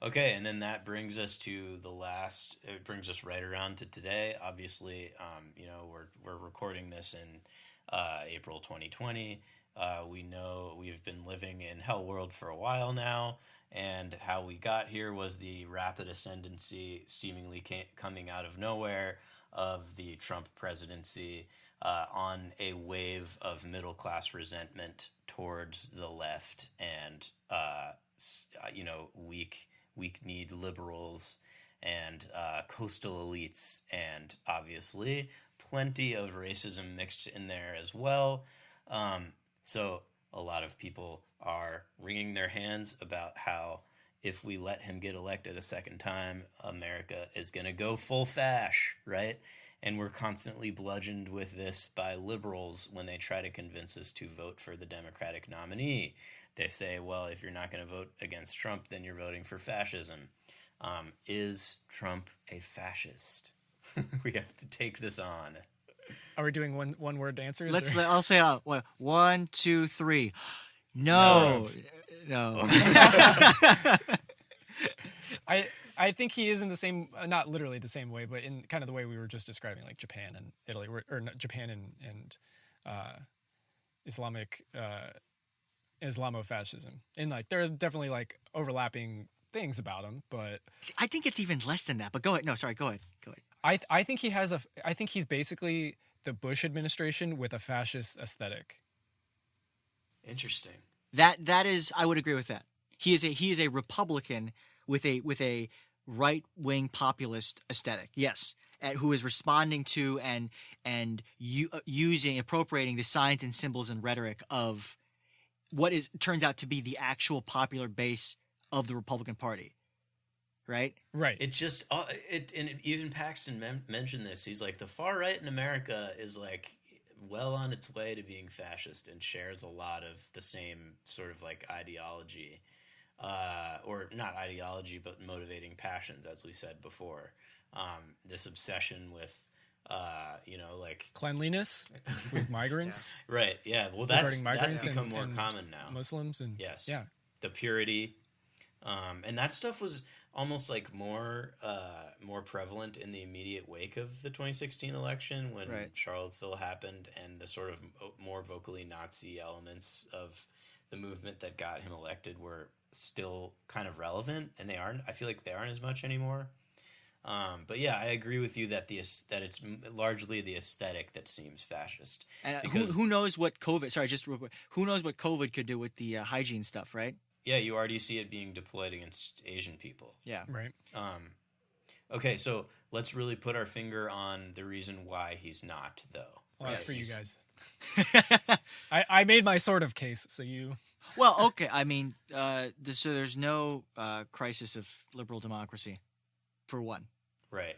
Okay, and then that brings us to it brings us right around to today. Obviously, we're recording this in April 2020. We know we've been living in hell world for a while now, and how we got here was the rapid ascendancy, seemingly coming out of nowhere, of the Trump presidency, on a wave of middle class resentment towards the left and weak-kneed liberals and coastal elites, and obviously plenty of racism mixed in there as well. So a lot of people are wringing their hands about how if we let him get elected a second time, America is going to go full fash, right? And we're constantly bludgeoned with this by liberals when they try to convince us to vote for the Democratic nominee. They say, well, if you're not going to vote against Trump, then you're voting for fascism. Is Trump a fascist? We have to take this on. Are we doing one word answers? I'll say 1, 2, 3. No. I think he is in the same, not literally the same way, but in kind of the way we were just describing, like Japan and Italy, or not Japan and Islamic Islamofascism, and like there are definitely like overlapping things about him, but I think it's even less than that. But go ahead. No, sorry. Go ahead. I think he's basically the Bush administration with a fascist aesthetic. Interesting. That is, I would agree with that. He is a Republican with a right-wing populist aesthetic. Yes, who is responding to and appropriating the signs and symbols and rhetoric of what turns out to be the actual popular base of the Republican Party. Right. It just and even Paxton mentioned this. He's like, the far right in America is like well on its way to being fascist and shares a lot of the same sort of like ideology, or not ideology, but motivating passions, as we said before. This obsession with, like cleanliness with migrants. Yeah. Right. Yeah. Well, that's become more common now. Muslims and yes. Yeah. The purity, and that stuff was almost like more prevalent in the immediate wake of the 2016 election when Charlottesville happened, and the sort of more vocally Nazi elements of the movement that got him elected were still kind of relevant, and I feel like they aren't as much anymore. But yeah, I agree with you that that it's largely the aesthetic that seems fascist. And who knows what COVID? Sorry, just real quick. Who knows what COVID could do with the hygiene stuff, right? Yeah, you already see it being deployed against Asian people. Yeah. Right. Okay, so let's really put our finger on the reason why he's not, though. Well, that's for you guys. I made my sort of case, so you... Well, okay. I mean, so there's no crisis of liberal democracy, for one. Right.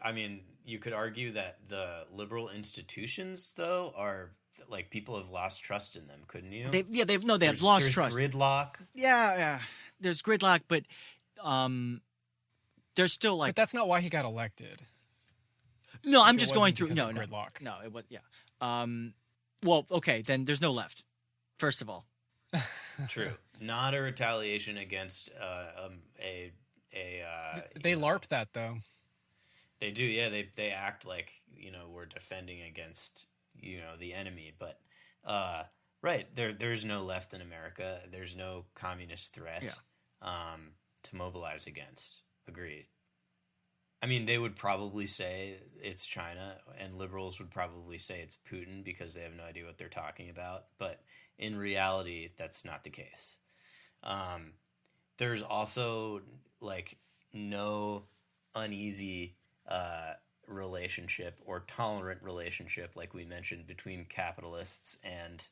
I mean, you could argue that the liberal institutions, though, are... like people have lost trust in them, couldn't you? They've lost trust. There's gridlock. Yeah. There's gridlock, but there's still like. But that's not why he got elected. No, I'm just going through. No, gridlock. No, it was yeah. Well, okay, then there's no left. First of all. True. Not a retaliation against They LARP that though. They do, yeah. They act like we're defending against the enemy, but right there's no left in America. There's no communist threat to mobilize against. Agreed. I mean, they would probably say it's China, and liberals would probably say it's Putin because they have no idea what they're talking about. But in reality, that's not the case. There's also like no uneasy relationship or tolerant relationship, like we mentioned, between capitalists and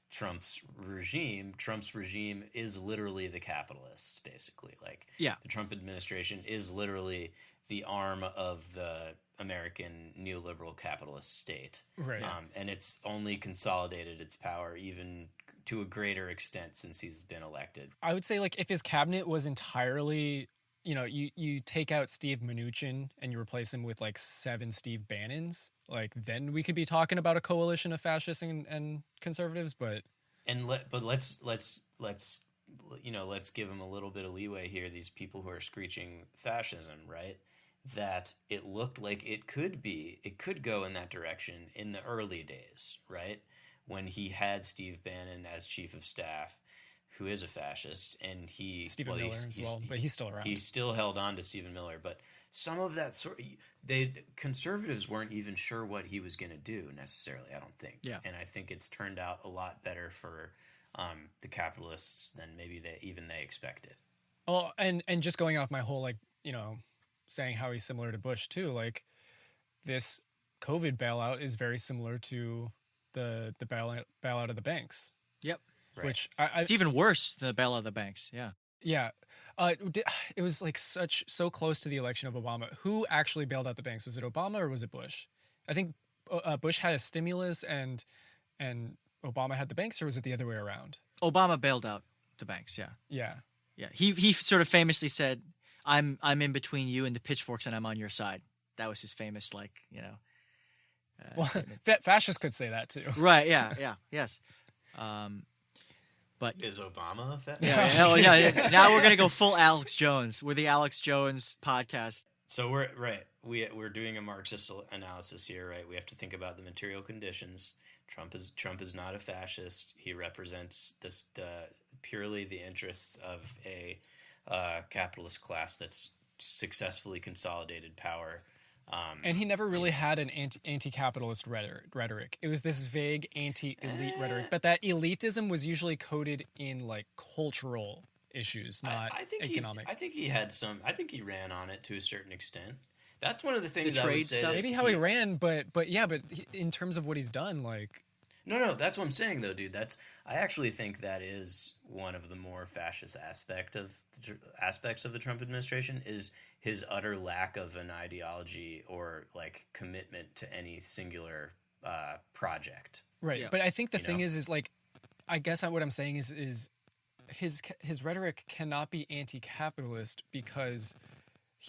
Trump's regime. Trump's regime is literally the capitalists, basically. Like, the Trump administration is literally the arm of the American neoliberal capitalist state. Right. And it's only consolidated its power even to a greater extent since he's been elected. I would say, like, if his cabinet was entirely... you take out Steve Mnuchin and you replace him with like 7 Steve Bannons, like then we could be talking about a coalition of fascists and conservatives. But let's let's give them a little bit of leeway here. These people who are screeching fascism, right? That it looked like it could go in that direction in the early days, right? When he had Steve Bannon as chief of staff, who is a fascist, and Stephen Miller as well, but he's still around. He still held on to Stephen Miller, but some of that conservatives weren't even sure what he was going to do necessarily. I don't think, and I think it's turned out a lot better for the capitalists than maybe they expected. Oh, and just going off my whole saying how he's similar to Bush too, like this COVID bailout is very similar to the bailout of the banks. Yep. Right. Which it's even worse than the bailout of the banks. Yeah. Yeah. It was like so close to the election of Obama. Who actually bailed out the banks? Was it Obama or was it Bush? I think Bush had a stimulus and Obama had the banks, or was it the other way around? Obama bailed out the banks. Yeah. Yeah. Yeah. He sort of famously said, I'm in between you and the pitchforks, and I'm on your side. That was his famous, well, fascists could say that too. Right. Yeah. Yeah. Yes. But is Obama a fascist? Yeah. Now we're gonna go full Alex Jones. We're the Alex Jones podcast. So we're doing a Marxist analysis here, right? We have to think about the material conditions. Trump is not a fascist. He represents purely the interests of a capitalist class that's successfully consolidated power. And he never really had an anti-capitalist rhetoric. It was this vague anti-elite rhetoric, but that elitism was usually coded in like cultural issues, not economic. I think he had some. I think he ran on it to a certain extent. That's one of the things. The trade stuff, maybe how he ran, but in terms of what he's done, like. No, that's what I'm saying though, dude. I actually think that is one of the more fascist aspects of the Trump administration is his utter lack of an ideology or like commitment to any singular project. Right, yeah. But I think the thing is like, I guess what I'm saying is his rhetoric cannot be anti-capitalist because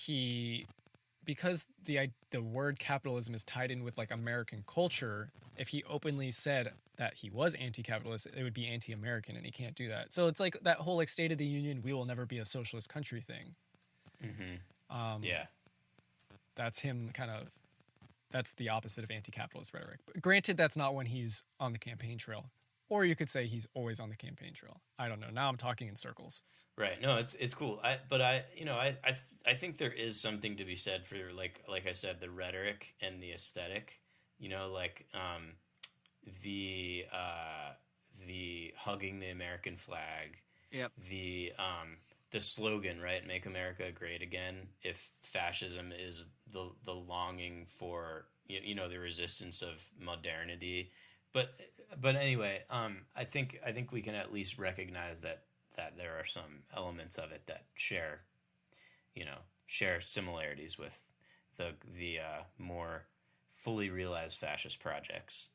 the word capitalism is tied in with like American culture. If he openly said that he was anti-capitalist, it would be anti-American, and he can't do that. So it's like that whole like State of the Union, we will never be a socialist country thing. Mm-hmm. Yeah, that's him that's the opposite of anti-capitalist rhetoric. But granted, that's not when he's on the campaign trail, or you could say he's always on the campaign trail. I don't know. Now I'm talking in circles. Right. No, it's cool. I think there is something to be said for like I said, the rhetoric and the aesthetic. The hugging the American flag. Yep. The slogan, right? Make America great again. If fascism is the longing for the resistance of modernity, but anyway, I think we can at least recognize that there are some elements of it that share similarities with the more fully realized fascist projects.